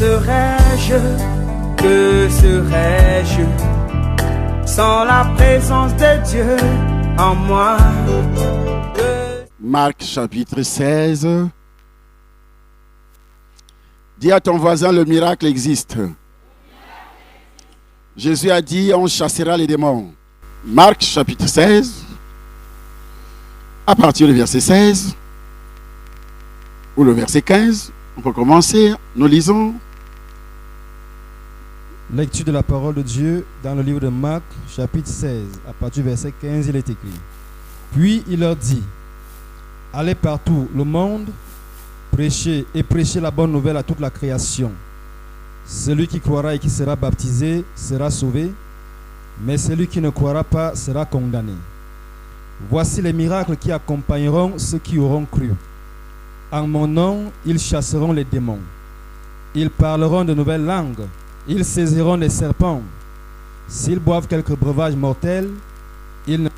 serais-je sans la présence de Dieu en moi? Marc chapitre 16. Dis à ton voisin, le miracle existe. Jésus a dit, on chassera les démons. Marc chapitre 16, à partir du verset 16, ou le verset 15, on peut commencer, nous lisons. Lecture de la parole de Dieu dans le livre de Marc, chapitre 16, à partir du verset 15, il est écrit. Puis il leur dit, allez partout le monde, prêchez la bonne nouvelle à toute la création. Celui qui croira et qui sera baptisé sera sauvé, mais celui qui ne croira pas sera condamné. Voici les miracles qui accompagneront ceux qui auront cru. En mon nom, ils chasseront les démons. Ils parleront de nouvelles langues. Ils saisiront les serpents. S'ils boivent quelques breuvages mortels, ils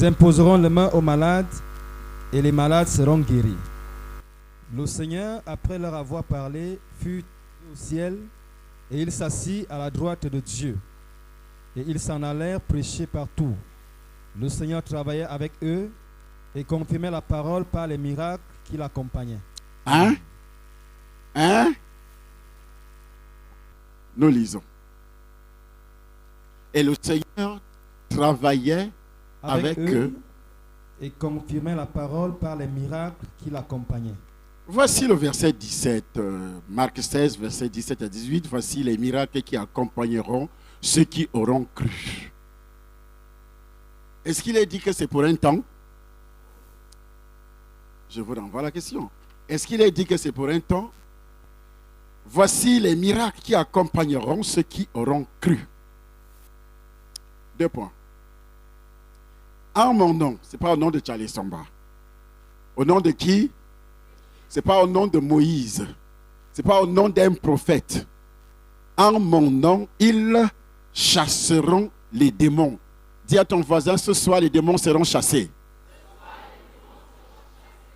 imposeront les mains aux malades et les malades seront guéris. Le Seigneur, après leur avoir parlé, fut au ciel et il s'assit à la droite de Dieu. Et ils s'en allèrent prêcher partout. Le Seigneur travaillait avec eux et confirmait la parole par les miracles qui l'accompagnaient. Nous lisons. Et le Seigneur travaillait avec eux et confirmait la parole par les miracles qui l'accompagnaient. Voici le verset 17, Marc 16, verset 17 à 18. Voici les miracles qui accompagneront ceux qui auront cru. Est-ce qu'il est dit que c'est pour un temps? Je vous renvoie la question. Est-ce qu'il est dit que c'est pour un temps? Voici les miracles qui accompagneront ceux qui auront cru. 2 points. En mon nom, ce n'est pas au nom de Charlie Somba. Au nom de qui? Ce n'est pas au nom de Moïse. Ce n'est pas au nom d'un prophète. En mon nom, ils chasseront les démons. Dis à ton voisin, ce soir, les démons seront chassés.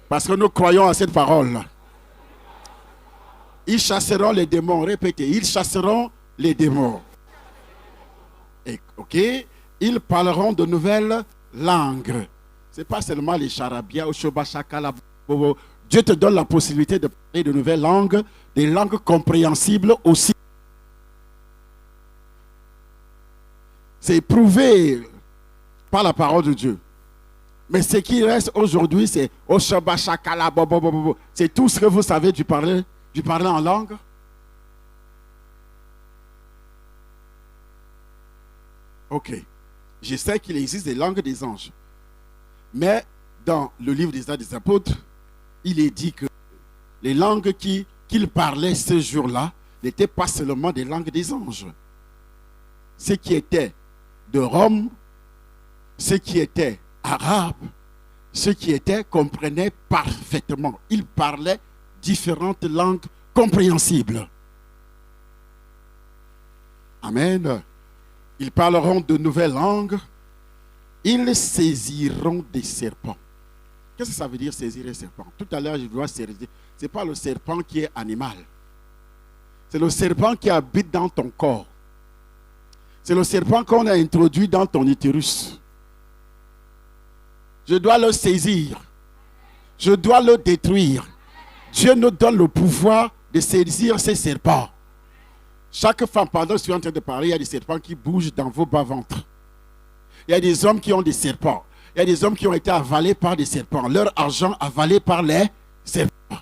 Parce que nous croyons à cette parole. Ils chasseront les démons. Répétez, ils chasseront les démons. Et, ok, ils parleront de nouvelles langues. Ce n'est pas seulement les charabia ou shobashakala. Dieu te donne la possibilité de parler de nouvelles langues, des langues compréhensibles aussi. C'est prouvé par la parole de Dieu. Mais ce qui reste aujourd'hui, c'est Oshobashakala. C'est tout ce que vous savez du parler en langue. Ok. Je sais qu'il existe des langues des anges. Mais dans le livre des Actes des Apôtres, il est dit que les langues qu'il parlait ce jour-là n'étaient pas seulement des langues des anges. Ce qui était de Rome, ce qui était arabe, ce qui était comprenait parfaitement. Il parlait différentes langues compréhensibles. Amen. Ils parleront de nouvelles langues. Ils saisiront des serpents. Qu'est-ce que ça veut dire saisir un serpent? Tout à l'heure, je dois saisir. Ce n'est pas le serpent qui est animal. C'est le serpent qui habite dans ton corps. C'est le serpent qu'on a introduit dans ton utérus. Je dois le saisir. Je dois le détruire. Dieu nous donne le pouvoir de saisir ces serpents. Chaque femme, pendant que je suis en train de parler, il y a des serpents qui bougent dans vos bas-ventres. Il y a des hommes qui ont des serpents. Il y a des hommes qui ont été avalés par des serpents. Leur argent avalé par les serpents.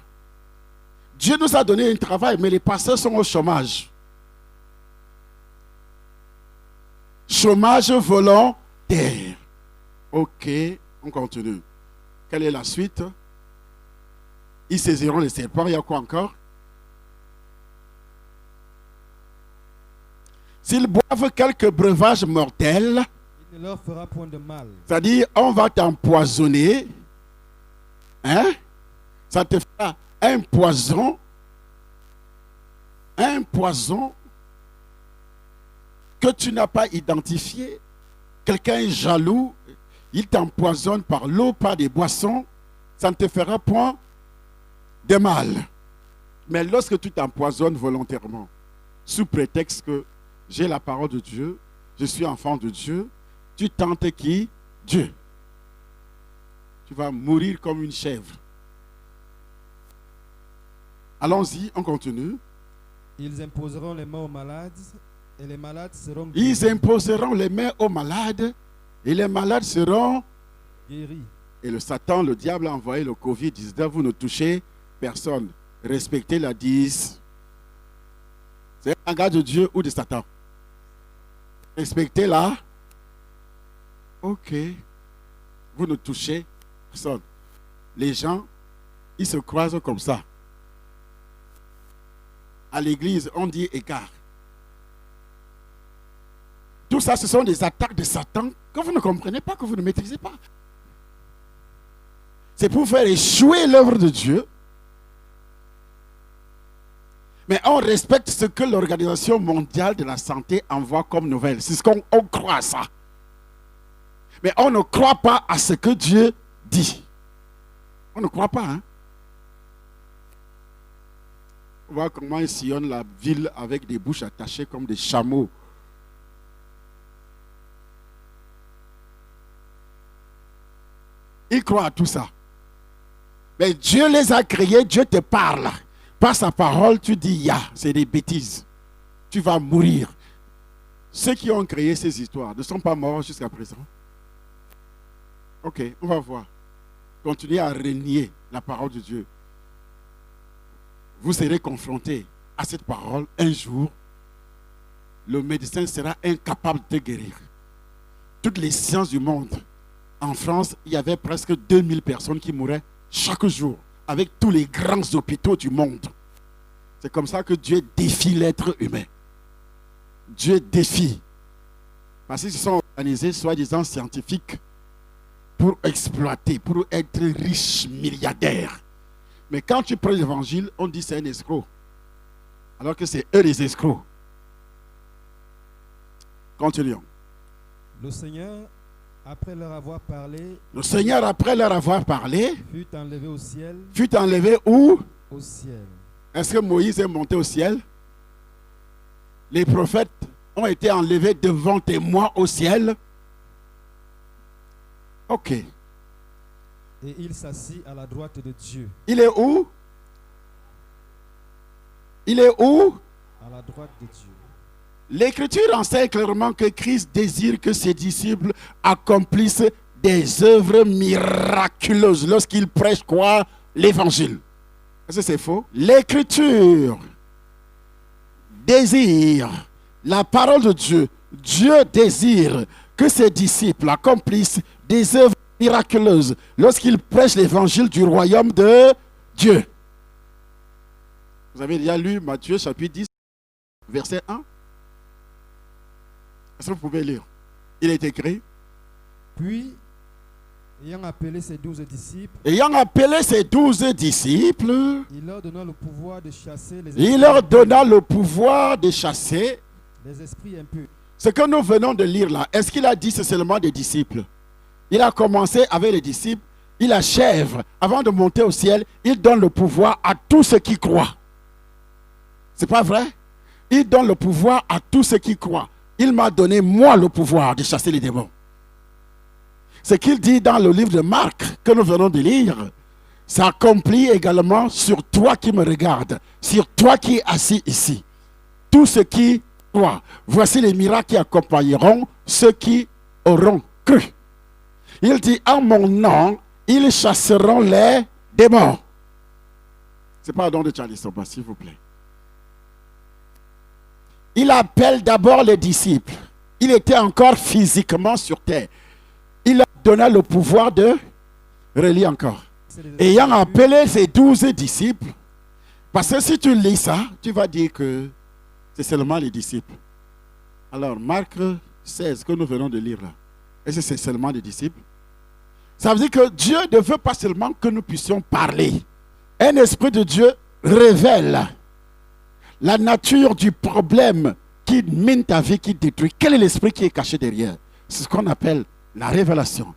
Dieu nous a donné un travail, mais les pasteurs sont au chômage. Chômage volontaire. Ok, on continue. Quelle est la suite? Ils saisiront les serpents. Il y a quoi encore? S'ils boivent quelques breuvages mortels, il ne leur fera point de mal. C'est-à-dire, on va t'empoisonner. Hein? Ça te fera un poison. Un poison que tu n'as pas identifié. Quelqu'un est jaloux. Il t'empoisonne par l'eau, par des boissons. Ça ne te fera point de mal. Mais lorsque tu t'empoisonnes volontairement, sous prétexte que j'ai la parole de Dieu, je suis enfant de Dieu, tu tentes qui? Dieu. Tu vas mourir comme une chèvre. Allons-y, on continue. Ils imposeront les mains aux malades et les malades seront Ils imposeront les mains aux malades et les malades seront guéris. Et le Satan, le diable a envoyé le Covid-19, vous ne touchez personne. Respectez la 10. C'est un gars de Dieu ou de Satan? Respectez-la. Ok. Vous ne touchez personne. Les gens, ils se croisent comme ça. À l'église, on dit écart. Tout ça, ce sont des attaques de Satan que vous ne comprenez pas, que vous ne maîtrisez pas. C'est pour faire échouer l'œuvre de Dieu. Mais on respecte ce que l'Organisation mondiale de la santé envoie comme nouvelle. C'est ce qu'on croit à ça. Mais on ne croit pas à ce que Dieu dit. On ne croit pas. Hein? On voit comment ils sillonnent la ville avec des bouches attachées comme des chameaux. Ils croient à tout ça. Mais Dieu les a créés, Dieu te parle. Par sa parole, tu dis ya, c'est des bêtises. Tu vas mourir. Ceux qui ont créé ces histoires ne sont pas morts jusqu'à présent. Ok, on va voir. Continuez à renier la parole de Dieu. Vous serez confrontés à cette parole un jour. Le médecin sera incapable de guérir. Toutes les sciences du monde. En France, il y avait presque 2000 personnes qui mouraient chaque jour avec tous les grands hôpitaux du monde. C'est comme ça que Dieu défie l'être humain. Dieu défie. Parce qu'ils se sont organisés, soi-disant scientifiques, pour exploiter, pour être riches, milliardaires. Mais quand tu prends l'évangile, on dit c'est un escroc. Alors que c'est eux les escrocs. Continuons. Le Seigneur, après leur avoir parlé, fut enlevé au ciel. Fut enlevé où? Au ciel. Est-ce que Moïse est monté au ciel? Les prophètes ont été enlevés devant tes moi au ciel. Ok. Et il s'assit à la droite de Dieu. Il est où? Il est où? À la droite de Dieu. L'Écriture enseigne clairement que Christ désire que ses disciples accomplissent des œuvres miraculeuses lorsqu'ils prêchent quoi? L'Évangile. Est-ce que c'est faux? L'Écriture désire la parole de Dieu. Dieu désire que ses disciples accomplissent des œuvres miraculeuses lorsqu'ils prêchent l'Évangile du royaume de Dieu. Vous avez déjà lu Matthieu chapitre 10, verset 1? Est-ce que vous pouvez lire? Il est écrit. Puis, ayant appelé ses 12 disciples, il leur donna le pouvoir de chasser les esprits impurs. Ce que nous venons de lire là, est-ce qu'il a dit c'est seulement des disciples? Il a commencé avec les disciples, il achève. Avant de monter au ciel, il donne le pouvoir à tous ceux qui croient. C'est pas vrai? Il donne le pouvoir à tous ceux qui croient. Il m'a donné, moi, le pouvoir de chasser les démons. Ce qu'il dit dans le livre de Marc, que nous venons de lire, s'accomplit également sur toi qui me regardes, sur toi qui es assis ici. Tous ceux qui croient. Voici les miracles qui accompagneront ceux qui auront cru. Il dit, en mon nom, ils chasseront les démons. C'est pas un don de Charlie Soba, s'il vous plaît. Il appelle d'abord les disciples. Il était encore physiquement sur terre. Il a donné le pouvoir de... Relis encore. Ayant appelé ses 12 disciples. Parce que si tu lis ça, tu vas dire que c'est seulement les disciples. Alors, Marc 16, que nous venons de lire là. Est-ce que c'est seulement les disciples? Ça veut dire que Dieu ne veut pas seulement que nous puissions parler. Un esprit de Dieu révèle la nature du problème qui mine ta vie, qui détruit. Quel est l'esprit qui est caché derrière? C'est ce qu'on appelle la révélation.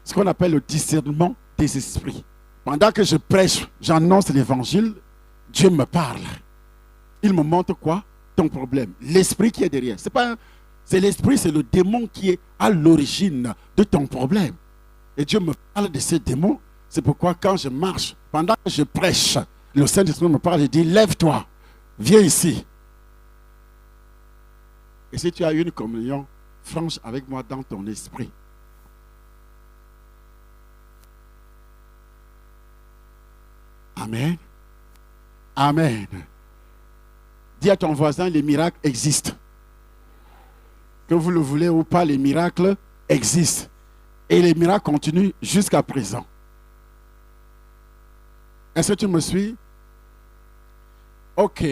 Ce qu'on appelle le discernement des esprits. Pendant que je prêche, j'annonce l'évangile. Dieu me parle. Il me montre quoi? Ton problème. L'esprit qui est derrière. C'est l'esprit, c'est le démon qui est à l'origine de ton problème. Et Dieu me parle de ce démon. C'est pourquoi quand je marche, pendant que je prêche, le Saint-Esprit me parle et dit, lève-toi, viens ici. Et si tu as une communion franche avec moi dans ton esprit, amen. Amen. Dis à ton voisin, les miracles existent. Que vous le voulez ou pas, les miracles existent. Et les miracles continuent jusqu'à présent. Est-ce que tu me suis? Ok.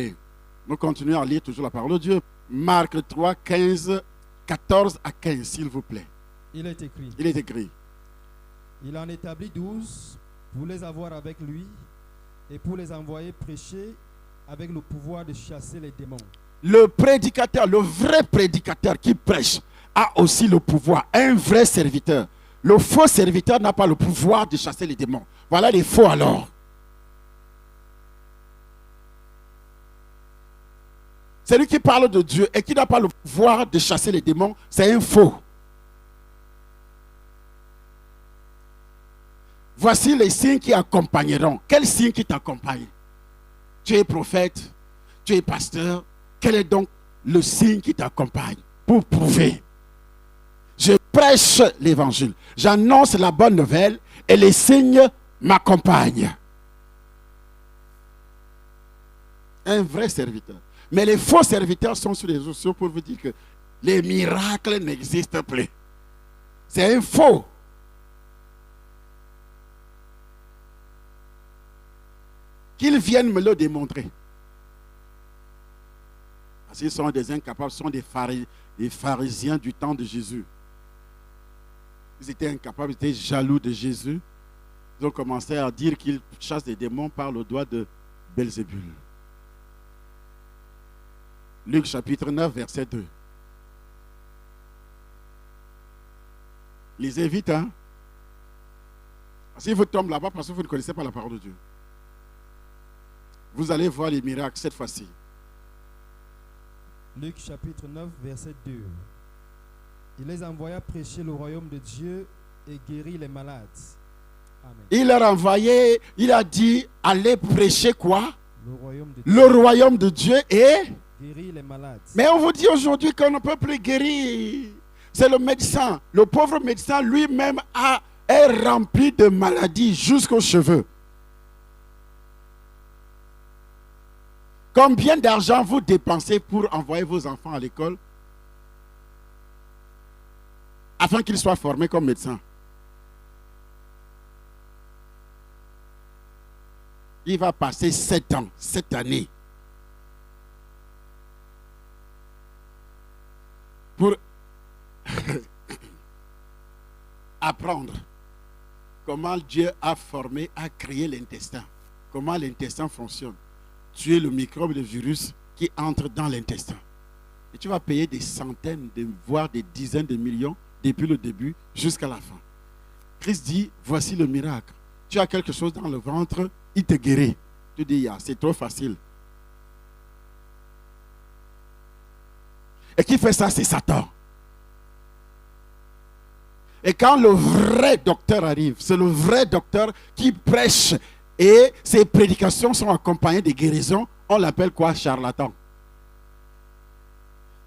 Nous continuons à lire toujours la parole de Dieu. Marc 3, 15, 14 à 15, s'il vous plaît. Il est écrit. Il est écrit. Il en établit 12 pour les avoir avec lui et pour les envoyer prêcher avec le pouvoir de chasser les démons. Le prédicateur, le vrai prédicateur qui prêche a aussi le pouvoir. Un vrai serviteur. Le faux serviteur n'a pas le pouvoir de chasser les démons. Voilà les faux alors. Celui qui parle de Dieu et qui n'a pas le pouvoir de chasser les démons, c'est un faux. Voici les signes qui accompagneront. Quels signes qui t'accompagnent? Tu es prophète, tu es pasteur. Quel est donc le signe qui t'accompagne pour prouver? Je prêche l'évangile, j'annonce la bonne nouvelle et les signes m'accompagnent. Un vrai serviteur. Mais les faux serviteurs sont sur les réseaux sociaux pour vous dire que les miracles n'existent plus. C'est un faux. Qu'ils viennent me le démontrer. Parce qu'ils sont des incapables, ce sont des pharisiens du temps de Jésus. Ils étaient incapables, ils étaient jaloux de Jésus. Ils ont commencé à dire qu'ils chassent des démons par le doigt de Belzébul. Luc chapitre 9, verset 2. Lisez vite, hein. Si vous tombez là-bas parce que vous ne connaissez pas la parole de Dieu, vous allez voir les miracles cette fois-ci. Luc chapitre 9, verset 2. Il les envoya prêcher le royaume de Dieu et guérir les malades. Amen. Il leur a envoyé, il a dit, allez prêcher quoi? Le royaume de Le royaume de Dieu et guérir les malades. mais on vous dit aujourd'hui qu'on ne peut plus guérir. C'est le médecin. Le pauvre médecin lui-même est rempli de maladies jusqu'aux cheveux. Combien d'argent vous dépensez pour envoyer vos enfants à l'école afin qu'ils soient formés comme médecins? Il va passer 7 ans, cette année, pour apprendre comment Dieu a formé, a créé l'intestin, comment l'intestin fonctionne. Tuer le microbe, le virus qui entre dans l'intestin. Et tu vas payer des centaines, voire des dizaines de millions depuis le début jusqu'à la fin. Christ dit, voici le miracle. Tu as quelque chose dans le ventre, il te guérit. Tu dis, c'est trop facile. Et qui fait ça, c'est Satan. Et quand le vrai docteur arrive, c'est le vrai docteur qui prêche et ses prédications sont accompagnées de guérisons, on l'appelle quoi? Charlatan.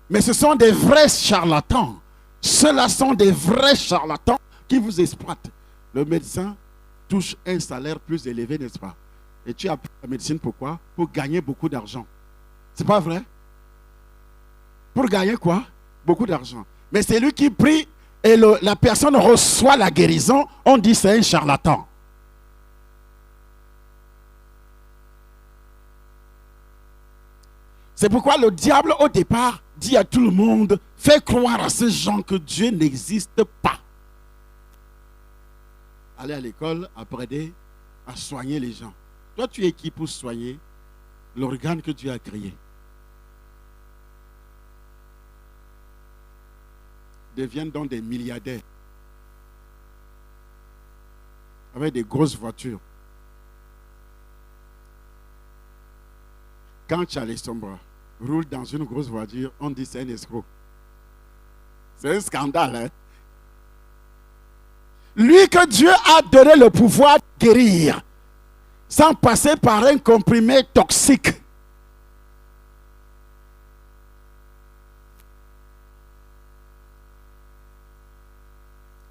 Mais ce sont des vrais charlatans. Ceux-là sont des vrais charlatans qui vous exploitent. Le médecin touche un salaire plus élevé, n'est-ce pas? Et tu apprends la médecine pourquoi? Pour gagner beaucoup d'argent. C'est pas vrai? Pour gagner quoi? Beaucoup d'argent. Mais c'est lui qui prie et la personne reçoit la guérison, on dit c'est un charlatan. C'est pourquoi le diable au départ dit à tout le monde, fais croire à ces gens que Dieu n'existe pas. Aller à l'école, apprendre à soigner les gens. Toi, tu es qui pour soigner l'organe que Dieu a créé? Deviennent donc des milliardaires avec des grosses voitures. quand Charlie Sombra roule dans une grosse voiture, on dit c'est un escroc. C'est un scandale. Hein? Lui que Dieu a donné le pouvoir de guérir, sans passer par un comprimé toxique.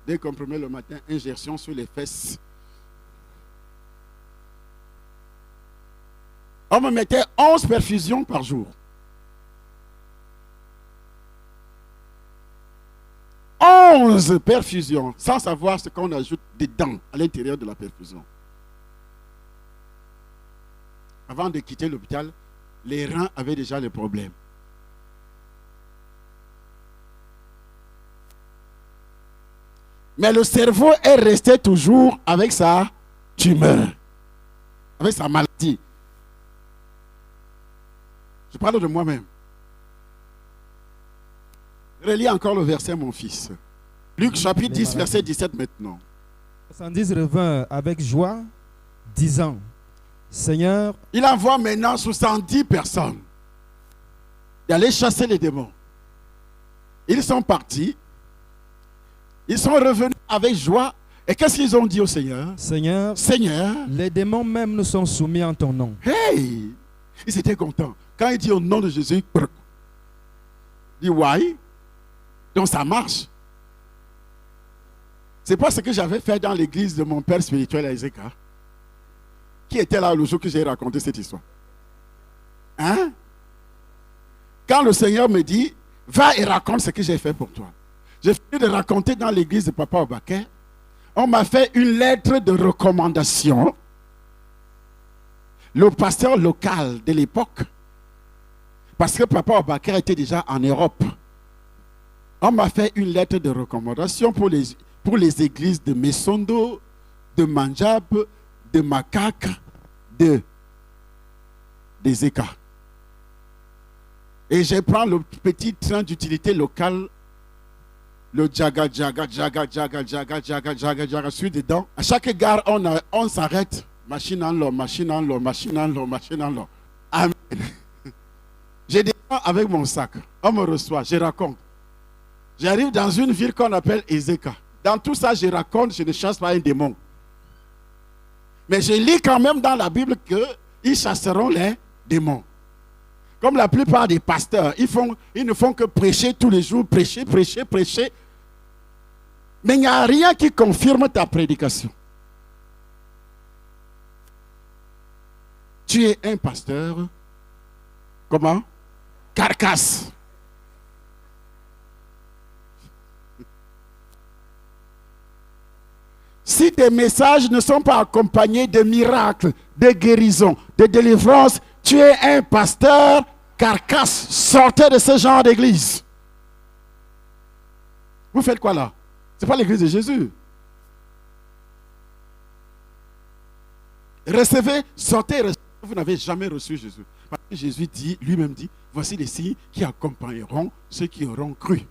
Des comprimés le matin, injection sur les fesses. On me mettait 11 perfusions par jour. 11 perfusions, sans savoir ce qu'on ajoute dedans, à l'intérieur de la perfusion. Avant de quitter l'hôpital, les reins avaient déjà les problèmes. Mais le cerveau est resté toujours avec sa tumeur, avec sa maladie. Je parle de moi-même. Relis encore le verset, mon fils. Luc chapitre 10, verset 17 maintenant. 70 revint avec joie, disant, Seigneur, il envoie maintenant 70 personnes d'aller chasser les démons. Ils sont partis. Ils sont revenus avec joie. Et qu'est-ce qu'ils ont dit au Seigneur? Seigneur, Seigneur, les démons même nous sont soumis en ton nom. Hey! Ils étaient contents. Quand il dit au nom de Jésus, il dit, why? Donc ça marche. C'est pas ce que j'avais fait dans l'église de mon père spirituel à Ezeka. Qui était là le jour que j'ai raconté cette histoire? Hein? Quand le Seigneur me dit, va et raconte ce que j'ai fait pour toi. J'ai fini de raconter dans l'église de Papa Obaké. On m'a fait une lettre de recommandation. Le pasteur local de l'époque, parce que Papa Obaké était déjà en Europe, on m'a fait une lettre de recommandation pour les églises de Messondo, de Manjab, de Makak, de Zeka. Et je prends le petit train d'utilité locale, le Jaga, je suis dedans. À chaque gare, on s'arrête. Machine en l'eau, machine en l'eau, machine en l'eau, machine en l'eau. Amen. Je descends avec mon sac. On me reçoit, je raconte. J'arrive dans une ville qu'on appelle Ezeka. Dans tout ça, je raconte, je ne chasse pas un démon. Mais je lis quand même dans la Bible qu'ils chasseront les démons. Comme la plupart des pasteurs, ils ne font que prêcher tous les jours, prêcher. Mais il n'y a rien qui confirme ta prédication. Tu es un pasteur, comment? Carcasse. Si tes messages ne sont pas accompagnés de miracles, de guérison, de délivrance, tu es un pasteur carcasse. Sortez de ce genre d'église. Vous faites quoi là? Ce n'est pas l'église de Jésus. Recevez, sortez, vous n'avez jamais reçu Jésus. Parce que Jésus dit, lui-même dit, voici les signes qui accompagneront ceux qui auront cru.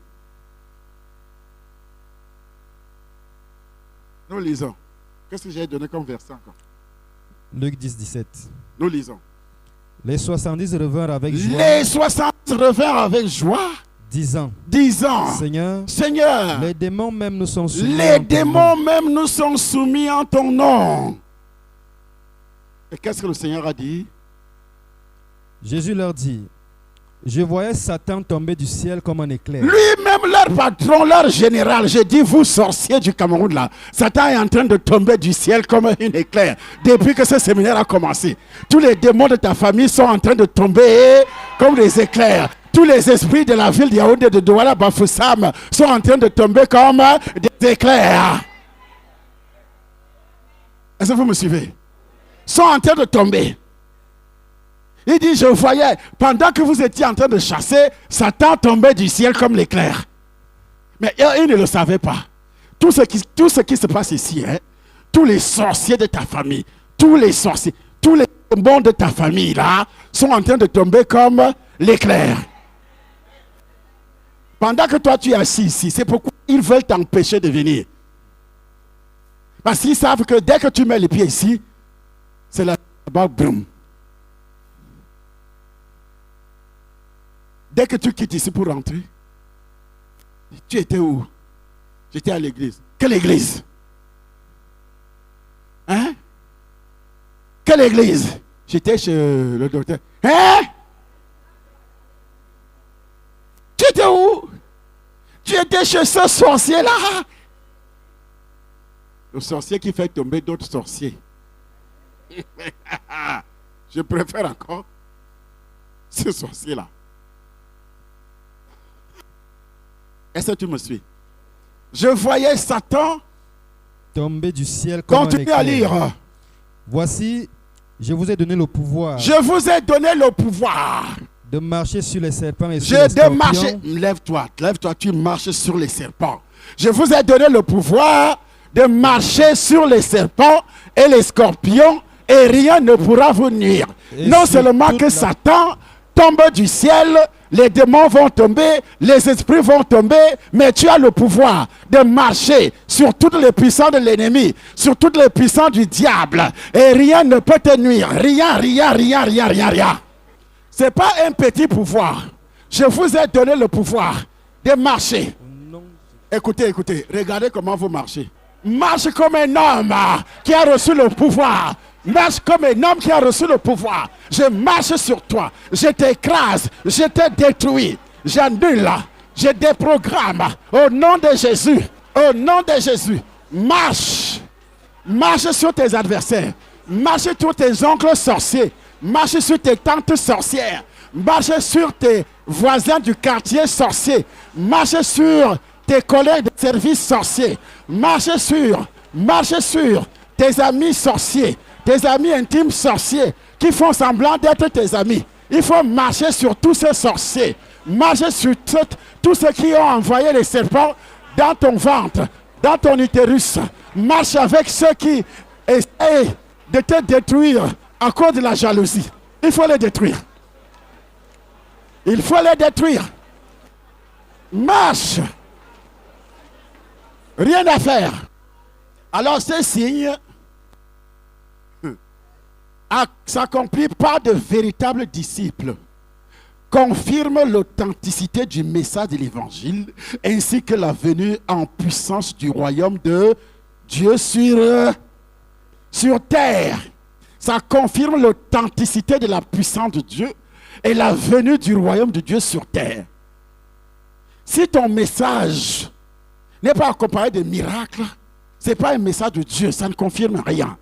Nous lisons. Qu'est-ce que j'ai donné comme verset encore? Luc 10, 17. Nous lisons. Les 70 revinrent avec joie. Les 70 revinrent avec joie. Disant, Seigneur, les démons même nous sont soumis. Les démons même nous sont soumis en ton nom. Et qu'est-ce que le Seigneur a dit? Jésus leur dit, je voyais Satan tomber du ciel comme un éclair. Lui-même, leur patron, leur général, j'ai dit, vous sorciers du Cameroun là, Satan est en train de tomber du ciel comme un éclair. Depuis que ce séminaire a commencé, tous les démons de ta famille sont en train de tomber comme des éclairs. Tous les esprits de la ville de Yaoundé, de Douala, Bafoussam sont en train de tomber comme des éclairs. Est-ce que vous me suivez? Sont en train de tomber. Il dit, je voyais, pendant que vous étiez en train de chasser, Satan tombait du ciel comme l'éclair. Mais ils ne le savaient pas. Tout ce qui se passe ici, hein, tous les sorciers de ta famille, tous les sorciers, tous les démons de ta famille là, sont en train de tomber comme l'éclair. Pendant que toi tu es assis ici, c'est pourquoi ils veulent t'empêcher de venir. Parce qu'ils savent que dès que tu mets les pieds ici, c'est la boum. Dès que tu quittes ici pour rentrer, tu étais où? J'étais à l'église. Quelle église? Hein? Quelle église? J'étais chez le docteur. Hein? Tu étais où? Tu étais chez ce sorcier-là. Le sorcier qui fait tomber d'autres sorciers. Je préfère encore ce sorcier-là. Est-ce que tu me suis? Je voyais Satan tomber du ciel comme un continuer à éclair. lire. Voici, je vous ai donné le pouvoir Je vous ai donné le pouvoir. de marcher sur les serpents et sur Je les de marcher. scorpions Lève-toi, tu marches sur les serpents. Je vous ai donné le pouvoir de marcher sur les serpents et les scorpions et rien ne pourra vous nuire. Et Non sur seulement toute que la- Satan tombe du ciel, les démons vont tomber, les esprits vont tomber, mais tu as le pouvoir de marcher sur toutes les puissances de l'ennemi, sur toutes les puissances du diable et rien ne peut te nuire. Rien. Ce n'est pas un petit pouvoir. Je vous ai donné le pouvoir de marcher. Écoutez, regardez comment vous marchez. Marche comme un homme qui a reçu le pouvoir. Marche comme un homme qui a reçu le pouvoir. Je marche sur toi. Je t'écrase. Je te détruis. J'annule. Je déprogramme. Au nom de Jésus. Au nom de Jésus. Marche. Marche sur tes adversaires. Marche sur tes oncles sorciers. Marche sur tes tantes sorcières. Marche sur tes voisins du quartier sorcier. Marche sur tes collègues de service sorciers. Marche sur tes amis sorciers, tes amis intimes sorciers qui font semblant d'être tes amis. Il faut marcher sur tous ces sorciers. Marche sur tous ceux qui ont envoyé les serpents dans ton ventre, dans ton utérus. Marche avec ceux qui essayent de te détruire à cause de la jalousie. Il faut les détruire. Il faut les détruire. Marche. Rien à faire. Alors ces signes s'accomplissent par de véritables disciples, confirment l'authenticité du message de l'évangile ainsi que la venue en puissance du royaume de Dieu sur terre. Ça confirme l'authenticité de la puissance de Dieu et la venue du royaume de Dieu sur terre. Si ton message n'est pas accompagné de miracles, ce n'est pas un message de Dieu, ça ne confirme rien.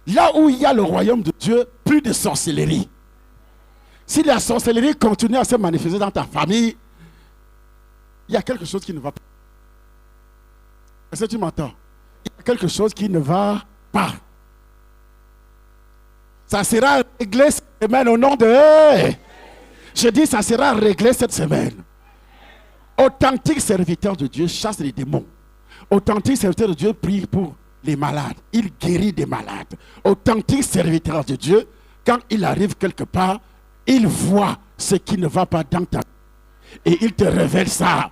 Là où il y a le royaume de Dieu, plus de sorcellerie. Si la sorcellerie continue à se manifester dans ta famille, il y a quelque chose qui ne va pas. Est-ce que tu m'entends? Il y a quelque chose qui ne va pas. Ça sera réglé cette semaine au nom de... Je dis, ça sera réglé cette semaine. Authentique serviteur de Dieu chasse les démons. Authentique serviteur de Dieu prie pour les malades. Il guérit des malades. Authentique serviteur de Dieu, quand il arrive quelque part, il voit ce qui ne va pas dans ta vie. Et il te révèle ça.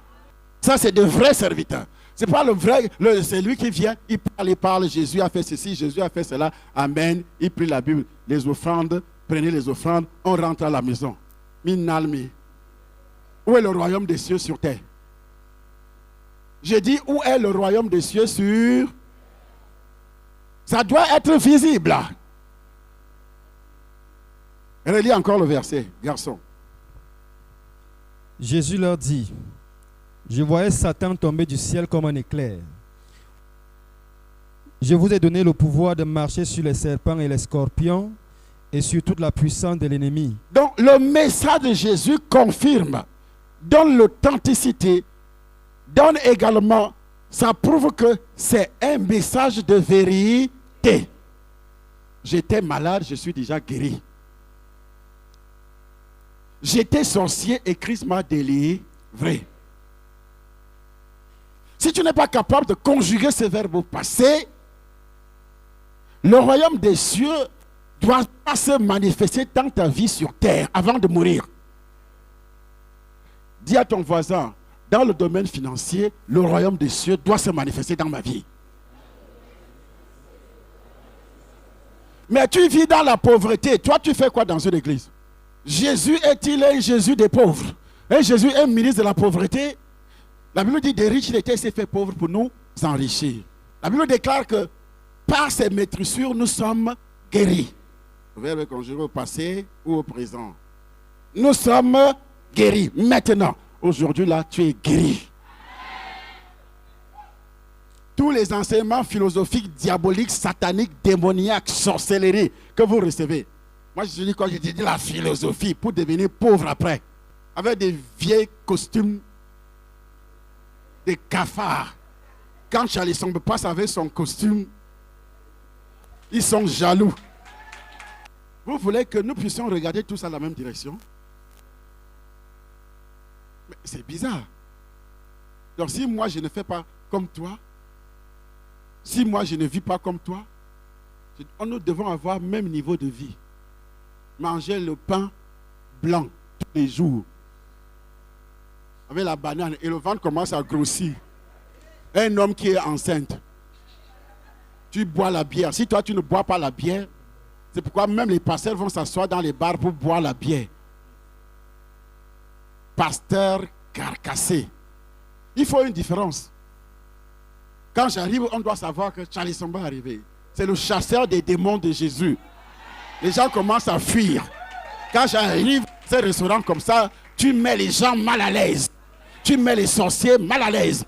Ça, c'est de vrais serviteurs. C'est pas le vrai, c'est lui qui vient, il parle, Jésus a fait ceci, Jésus a fait cela, amen. Il prie la Bible, les offrandes, prenez les offrandes, on rentre à la maison. Minalmi. Où est le royaume des cieux sur terre? J'ai dit, où est le royaume des cieux sur... Ça doit être visible. Relis encore le verset, garçon. Jésus leur dit, je voyais Satan tomber du ciel comme un éclair. Je vous ai donné le pouvoir de marcher sur les serpents et les scorpions et sur toute la puissance de l'ennemi. Donc le message de Jésus confirme, donne l'authenticité, donne également, ça prouve que c'est un message de vérité. J'étais malade, je suis déjà guéri. J'étais sorcier et Christ m'a délivré. Si tu n'es pas capable de conjuguer ce verbe au passé, le royaume des cieux doit pas se manifester dans ta vie sur terre avant de mourir. Dis à ton voisin, dans le domaine financier, le royaume des cieux doit se manifester dans ma vie. Mais tu vis dans la pauvreté. Toi, tu fais quoi dans une église? Jésus est-il un Jésus des pauvres? Un Jésus est ministre de la pauvreté? La Bible dit des riches, il était fait pauvre pour nous enrichir. La Bible déclare que par ses maîtrissures, nous sommes guéris. Verbe conjugué au passé ou au présent. Nous sommes guéris. Maintenant, aujourd'hui, là, tu es guéri. Tous les enseignements philosophiques, diaboliques, sataniques, démoniaques, sorcellerie que vous recevez. Moi, je dis quand j'ai dit la philosophie pour devenir pauvre après. Avec des vieilles costumes, des cafards. Quand Charlie Sombe passe avec son costume, ils sont jaloux. Vous voulez que nous puissions regarder tous à la même direction? Mais c'est bizarre. Donc si moi je ne fais pas comme toi, si moi je ne vis pas comme toi, nous devons avoir le même niveau de vie. Manger le pain blanc tous les jours. Avec la banane et le ventre commence à grossir. Un homme qui est enceinte. Tu bois la bière. Si toi tu ne bois pas la bière, c'est pourquoi même les pasteurs vont s'asseoir dans les bars pour boire la bière. Pasteur carcassé. Il faut une différence. Quand j'arrive, on doit savoir que Charlie Somba est arrivé. C'est le chasseur des démons de Jésus. Les gens commencent à fuir. Quand j'arrive à ces restaurants comme ça, tu mets les gens mal à l'aise. Tu mets les sorciers mal à l'aise.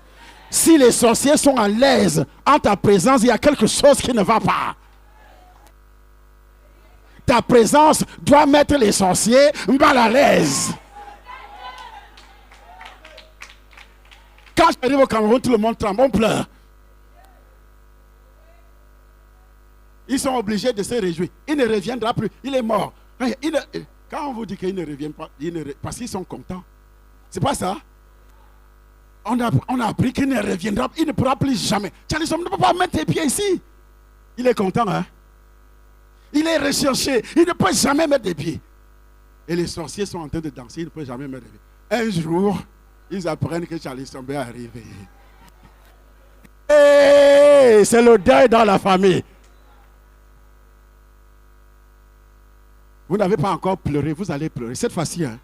Si les sorciers sont à l'aise en ta présence, il y a quelque chose qui ne va pas. Ta présence doit mettre les sorciers mal à l'aise. Quand j'arrive au Cameroun, tout le monde tremble, on pleure. Ils sont obligés de se réjouir. Il ne reviendra plus, il est mort. Quand on vous dit qu'il ne revient pas, parce qu'ils sont contents. C'est pas ça. On a appris qu'il ne reviendra, il ne pourra plus jamais. Charlie Sombe ne peut pas mettre tes pieds ici. Il est content, hein? Il est recherché, il ne peut jamais mettre des pieds. Et les sorciers sont en train de danser, il ne peut jamais mettre des pieds. Un jour, ils apprennent que Charlie Sombe est arrivé. Et c'est le deuil dans la famille. Vous n'avez pas encore pleuré, vous allez pleurer. Cette fois-ci, hein?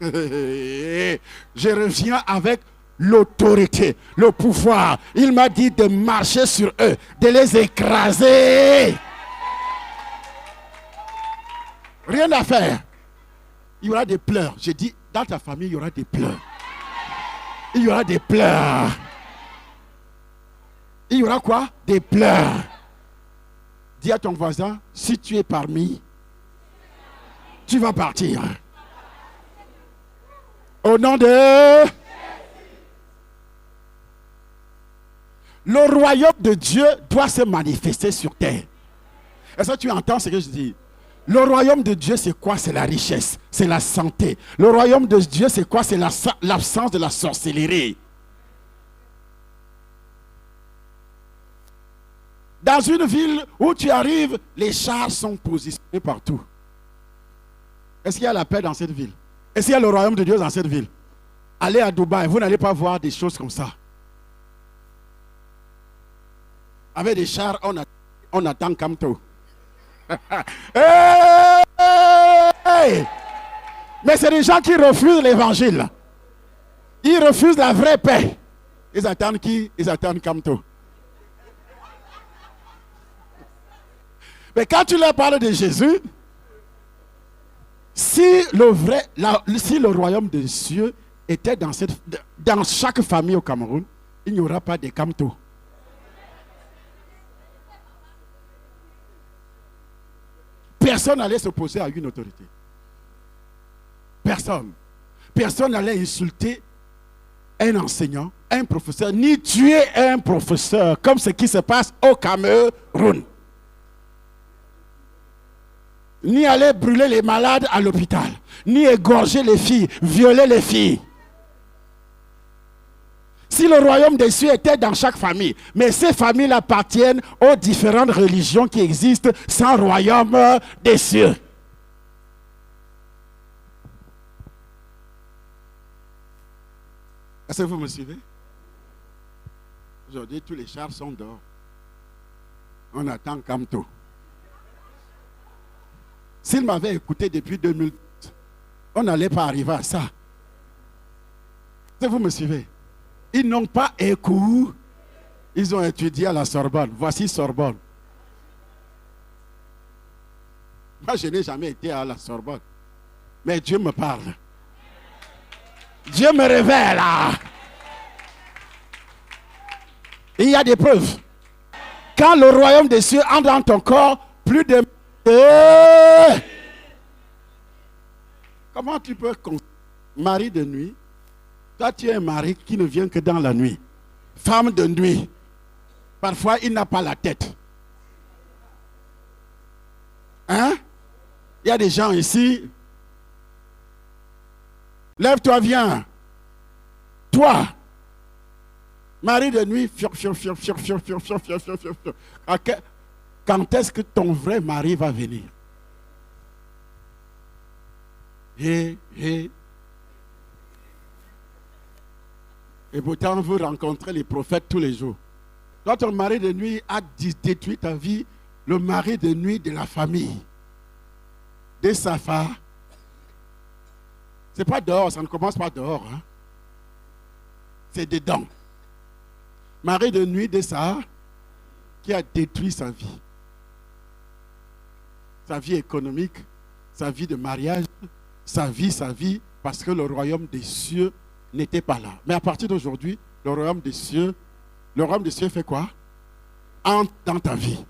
Je reviens avec l'autorité, le pouvoir. Il m'a dit de marcher sur eux, de les écraser. Rien à faire. Il y aura des pleurs. J'ai dit, dans ta famille, il y aura des pleurs. Il y aura des pleurs. Il y aura quoi? Des pleurs. Dis à ton voisin, si tu es parmi, tu vas partir. Au nom de... Le royaume de Dieu doit se manifester sur terre. Est-ce que tu entends ce que je dis? Le royaume de Dieu, c'est quoi? C'est la richesse, c'est la santé. Le royaume de Dieu, c'est quoi? C'est l'absence de la sorcellerie. Dans une ville où tu arrives, les chars sont positionnés partout. Est-ce qu'il y a la paix dans cette ville? Est-ce qu'il y a le royaume de Dieu dans cette ville? Allez à Dubaï, vous n'allez pas voir des choses comme ça. Avec des chars, on attend Kamto. Hey! Mais c'est des gens qui refusent l'évangile. Ils refusent la vraie paix. Ils attendent qui? Ils attendent Kamto. Mais quand tu leur parles de Jésus, si le royaume de Dieu était dans chaque famille au Cameroun, il n'y aura pas de Kamto. Personne n'allait s'opposer à une autorité. Personne. Personne n'allait insulter un enseignant, un professeur, ni tuer un professeur, comme ce qui se passe au Cameroun. Ni aller brûler les malades à l'hôpital, ni égorger les filles, violer les filles. Si le royaume des cieux était dans chaque famille, mais ces familles appartiennent aux différentes religions qui existent sans royaume des cieux. Est-ce que vous me suivez? Aujourd'hui, tous les chars sont dehors. On attend Kamto. S'il m'avait écouté depuis 2000, On n'allait pas arriver à ça. Est-ce que vous me suivez? Ils n'ont pas écouté. Ils ont étudié à la Sorbonne. Voici Sorbonne. Moi, je n'ai jamais été à la Sorbonne. Mais Dieu me parle. Dieu me révèle. Il y a des preuves. Quand le royaume des cieux entre dans ton corps, plus de... Comment tu peux... Mari de nuit. Toi, tu es un mari qui ne vient que dans la nuit. Femme de nuit. Parfois, il n'a pas la tête. Hein? Il y a des gens ici. Lève-toi, viens. Toi, mari de nuit, quand est-ce que ton vrai mari va venir? Et pourtant, vous rencontrez les prophètes tous les jours. Quand ton mari de nuit a détruit ta vie, le mari de nuit de la famille, de sa femme, c'est pas dehors, ça ne commence pas dehors. Hein? C'est dedans. Mari de nuit de ça, qui a détruit sa vie. Sa vie économique, sa vie de mariage, sa vie, parce que le royaume des cieux n'était pas là. Mais à partir d'aujourd'hui, le royaume des cieux fait quoi? Entre dans ta vie.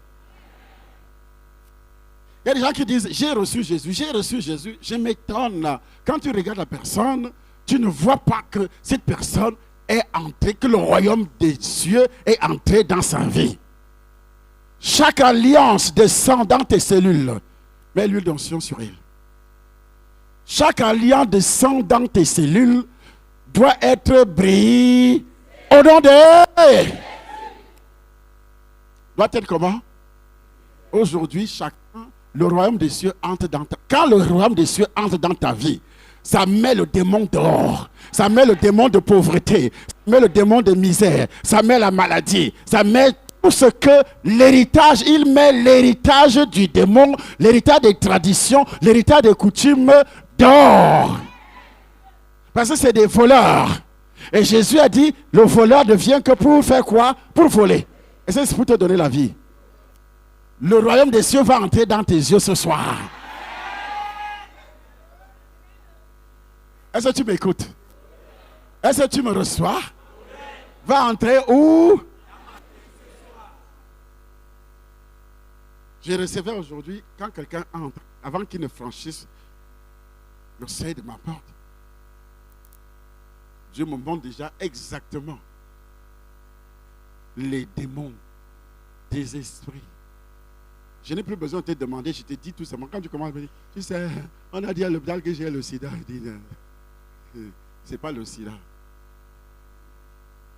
Il y a des gens qui disent, j'ai reçu Jésus. Je m'étonne. Quand tu regardes la personne, tu ne vois pas que cette personne est entrée, que le royaume des cieux est entré dans sa vie. Chaque alliance descend dans tes cellules. Mets l'huile d'onction sur elle. Chaque alliance descend dans tes cellules doit être brillé au nom de... Doit être comment? Aujourd'hui, chacun, le royaume des cieux entre dans ta... Quand le royaume des cieux entre dans ta vie, ça met le démon dehors. Ça met le démon de pauvreté. Ça met le démon de misère. Ça met la maladie. Ça met tout ce que l'héritage, il met l'héritage du démon, l'héritage des traditions, l'héritage des coutumes dehors. Parce que c'est des voleurs. Et Jésus a dit, le voleur ne vient que pour faire quoi? Pour voler. Et c'est pour te donner la vie. Le royaume des cieux va entrer dans tes yeux ce soir. Est-ce que tu m'écoutes? Est-ce que tu me reçois? Va entrer où? J'ai recevé aujourd'hui, quand quelqu'un entre, avant qu'il ne franchisse le seuil de ma porte, Dieu me montre déjà exactement les démons des esprits. Je n'ai plus besoin de te demander, je te dis tout simplement. Quand tu commences à me dire, tu sais, on a dit à l'hôpital que j'ai le sida. Je dis, c'est pas le sida.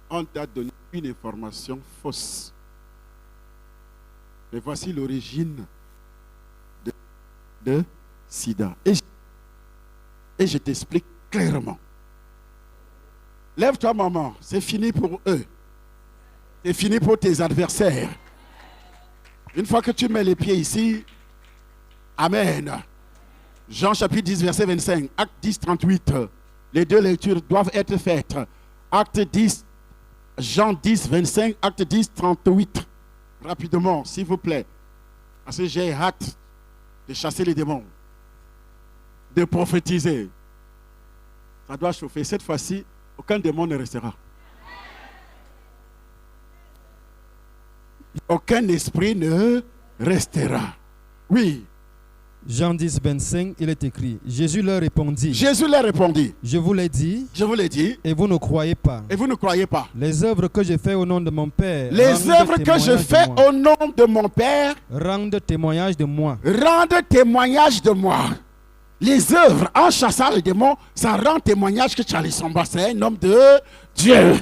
On t'a donné une information fausse. Mais voici l'origine de sida. Et je t'explique clairement. Lève-toi, maman. C'est fini pour eux. C'est fini pour tes adversaires. Une fois que tu mets les pieds ici, amen. Jean chapitre 10, verset 25. Acte 10, 38. Les deux lectures doivent être faites. Acte 10, Jean 10, 25. Acte 10, 38. Rapidement, s'il vous plaît. Parce que j'ai hâte de chasser les démons. De prophétiser. Ça doit chauffer. Cette fois-ci, aucun démon ne restera. Aucun esprit ne restera. Oui. Jean 10, 25, il est écrit. Jésus leur répondit. Jésus leur répondit. Je vous l'ai dit. Je vous l'ai dit. Et vous ne croyez pas. Et vous ne croyez pas. Les œuvres que je fais au nom de mon Père. Les œuvres que je fais au nom de mon Père. Rendent témoignage de moi. Rendent témoignage de moi. Les œuvres, en chassant les démons, ça rend témoignage que Charlie Samba, c'est un homme de Dieu.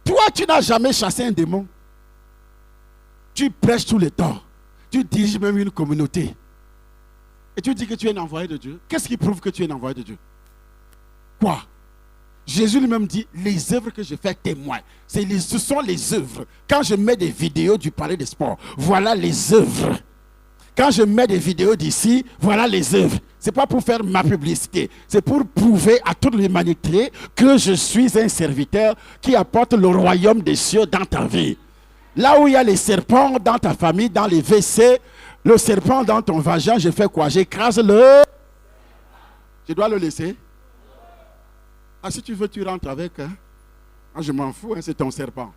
Toi, tu n'as jamais chassé un démon. Tu prêches tout le temps. Tu diriges même une communauté. Et tu dis que tu es un envoyé de Dieu. Qu'est-ce qui prouve que tu es un envoyé de Dieu? Quoi? Jésus lui-même dit, les œuvres que je fais témoignent. Ce sont les œuvres. Quand je mets des vidéos du palais des sports, voilà les œuvres. Quand je mets des vidéos d'ici, voilà les œuvres. c'est pas pour faire ma publicité. C'est pour prouver à toute l'humanité que je suis un serviteur qui apporte le royaume des cieux dans ta vie. Là où il y a les serpents dans ta famille, dans les WC, le serpent dans ton vagin, je fais quoi? J'écrase le... Je dois le laisser? Ah, si tu veux, tu rentres avec. Hein? Ah, je m'en fous, hein, c'est ton serpent.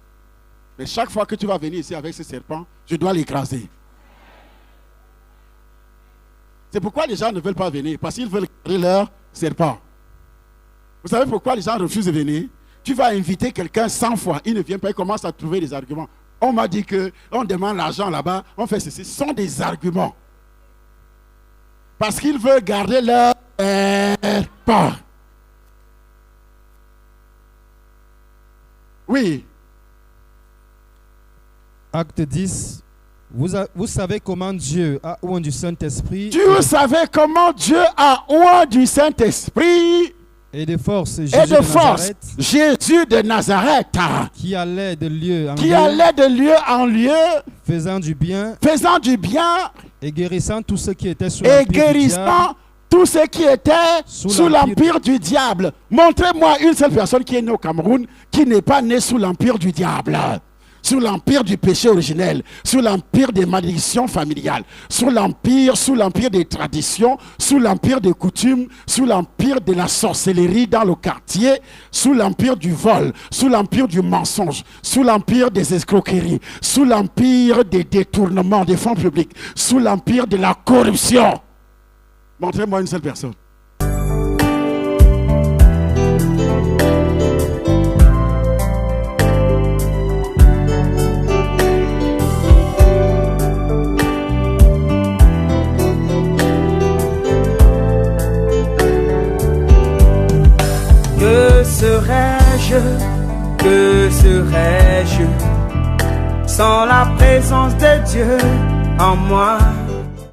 Mais chaque fois que tu vas venir ici avec ce serpent, je dois l'écraser. C'est pourquoi les gens ne veulent pas venir. Parce qu'ils veulent garder leur serpent. Vous savez pourquoi les gens refusent de venir? Tu vas inviter quelqu'un 100 fois. Il ne vient pas, il commence à trouver des arguments. On m'a dit qu'on demande l'argent là-bas. On fait ceci. Ce sont des arguments. Parce qu'ils veulent garder leur serpent. Oui. Acte 10. Vous savez comment Dieu a oint du Saint-Esprit. Vous savez comment Dieu a oint du Saint-Esprit. Et de force, Jésus de Nazareth, qui allait de lieu en lieu, faisant du bien, et guérissant tous ceux qui étaient sous l'empire du diable. Montrez-moi une seule personne qui est née au Cameroun qui n'est pas née sous l'empire du diable. Sous l'empire du péché originel, sous l'empire des malédictions familiales, sous l'empire des traditions, sous l'empire des coutumes, sous l'empire de la sorcellerie dans le quartier, sous l'empire du vol, sous l'empire du mensonge, sous l'empire des escroqueries, sous l'empire des détournements des fonds publics, sous l'empire de la corruption. Montrez-moi une seule personne. Que serais-je sans la présence de Dieu en moi?